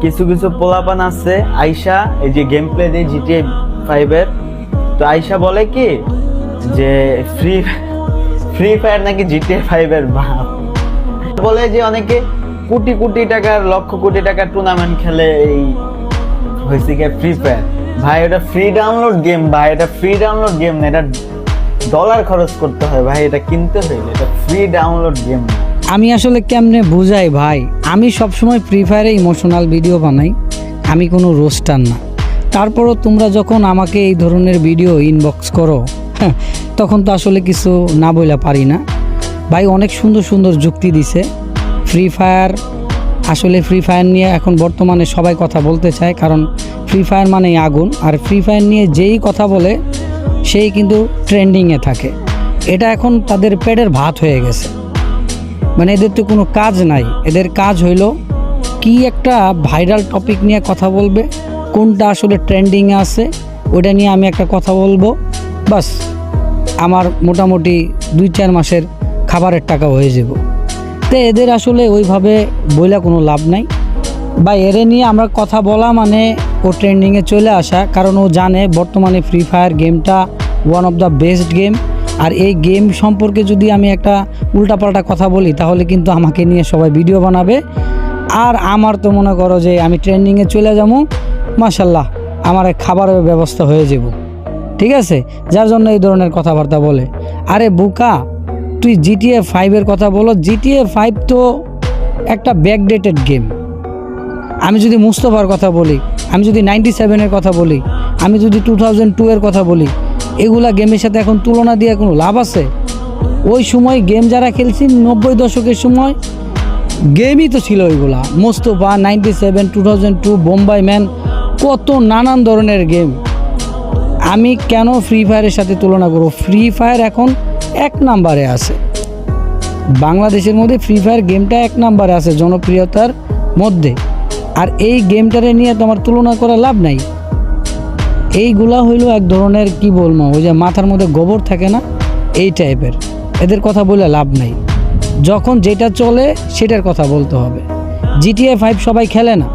কিছু কিছু পোলাপান আছে আইসা এই যে গেম প্লে দেয় GTA 5 এর, তো আইসা বলে কি যে ফ্রি ফায়ার নাকি GTA 5 এর বাপ। বলে যে অনেকে কোটি কোটি টাকার লক্ষ কোটি টাকার টুর্নামেন্ট খেলে এই হয়েছে কি ফ্রি ফায়ার। ভাই এটা ফ্রি ডাউনলোড গেম, ভাই এটা ফ্রি ডাউনলোড গেম না, এটা ডলার খরচ করতে হয় ভাই, এটা কিনতে হইলে, এটা ফ্রি ডাউনলোড গেম না। আমি আসলে কেমনে বুঝাই ভাই, আমি সবসময় ফ্রি ফায়ারে ইমোশনাল ভিডিও বানাই, আমি কোনো রোস্টার না। তারপরও তোমরা যখন আমাকে এই ধরনের ভিডিও ইনবক্স করো তখন তো আসলে কিছু না বইলা পারি না ভাই। অনেক সুন্দর সুন্দর যুক্তি দিছে ফ্রি ফায়ার। আসলে ফ্রি ফায়ার নিয়ে এখন বর্তমানে সবাই কথা বলতে চায়, কারণ ফ্রি ফায়ার মানেই আগুন, আর ফ্রি ফায়ার নিয়ে যেই কথা বলে সেই কিন্তু ট্রেন্ডিংয়ে থাকে। এটা এখন তাদের পেটের ভাত হয়ে গেছে, মানে এদের তো কোনো কাজ নাই। এদের কাজ হইল কি একটা ভাইরাল টপিক নিয়ে কথা বলবে, কোনটা আসলে ট্রেন্ডিংয়ে আছে ওইটা নিয়ে আমি একটা কথা বলবো, বাস আমার মোটামুটি 2-4 মাসের খাবারের টাকা হয়ে যাব। তো এদের আসলে ওইভাবে বইলা কোনো লাভ নাই বা এরে নিয়ে আমরা কথা বলা মানে ও ট্রেন্ডিংয়ে চলে আসা, কারণ ও জানে বর্তমানে ফ্রি ফায়ার গেমটা one of the best game. আর এই গেম সম্পর্কে যদি আমি একটা উল্টাপাল্টা কথা বলি তাহলে কিন্তু আমাকে নিয়ে সবাই ভিডিও বানাবে, আর আমার তো মনে করো যে আমি ট্রেন্ডিংয়ে চলে যাবো, মাশাল্লাহ আমার খাবারের ব্যবস্থা হয়ে যাব, ঠিক আছে। যার জন্য এই ধরনের কথাবার্তা বলে। আরে বোকা, তুই GTA 5 এর কথা বলো, GTA 5 তো একটা ব্যাকডেটেড গেম। আমি যদি মুস্তফার কথা বলি, আমি যদি 97 এর কথা বলি, আমি যদি 2002 এর কথা বলি, এগুলা গেমের সাথে এখন তুলনা দিয়ে কোনো লাভ আছে? ওই সময় গেম যারা খেলছি 90 দশকের সময় গেমই তো ছিল ওইগুলা। মুস্তফা, 97, 2002, বোম্বাই ম্যান, কত নানান ধরনের গেম। আমি কেন ফ্রি ফায়ারের সাথে তুলনা করব? ফ্রি ফায়ার এখন 1 নম্বরে আছে বাংলাদেশের মধ্যে। ফ্রি ফায়ার গেমটা 1 নম্বরে আছে জনপ্রিয়তার মধ্যে, আর এই গেমটারে নিয়ে তোমার তুলনা করা লাভ নাই। এইগুলা হইলো এক ধরনের কি বলবো, ওই যে মাথার মধ্যে গোবর থাকে না, এই টাইপের। এদের কথা বলে লাভ নাই, যখন যেটা চলে সেটার কথা বলতে হবে। GTA 5 সবাই খেলে না,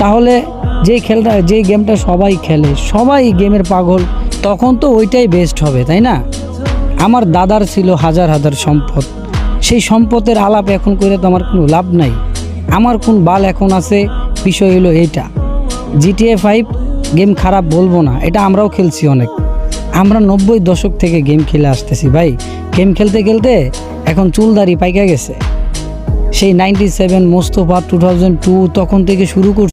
তাহলে যে গেমটা সবাই খেলে, সবাই গেমের পাগল, তখন তো ওইটাই বেস্ট হবে, তাই না? আমার দাদার ছিল হাজার হাজার সম্পদ, সেই সম্পদের আলাপ এখন করে তো আমার কোনো লাভ নাই। আমার কোন বাল এখন আছে, বিষয় হলো এইটা। GTA 5 গেম খারাপ বলবো না, এটা আমরাও খেলছি অনেক। আমরা 90 দশক থেকে গেম খেলে আসতেছি ভাই। গেম খেলতে খেলতে এখন চুলদাড়ি পাইকা গেছে। সেই 97, মোস্তফা 2002 তখন থেকে শুরু করছি।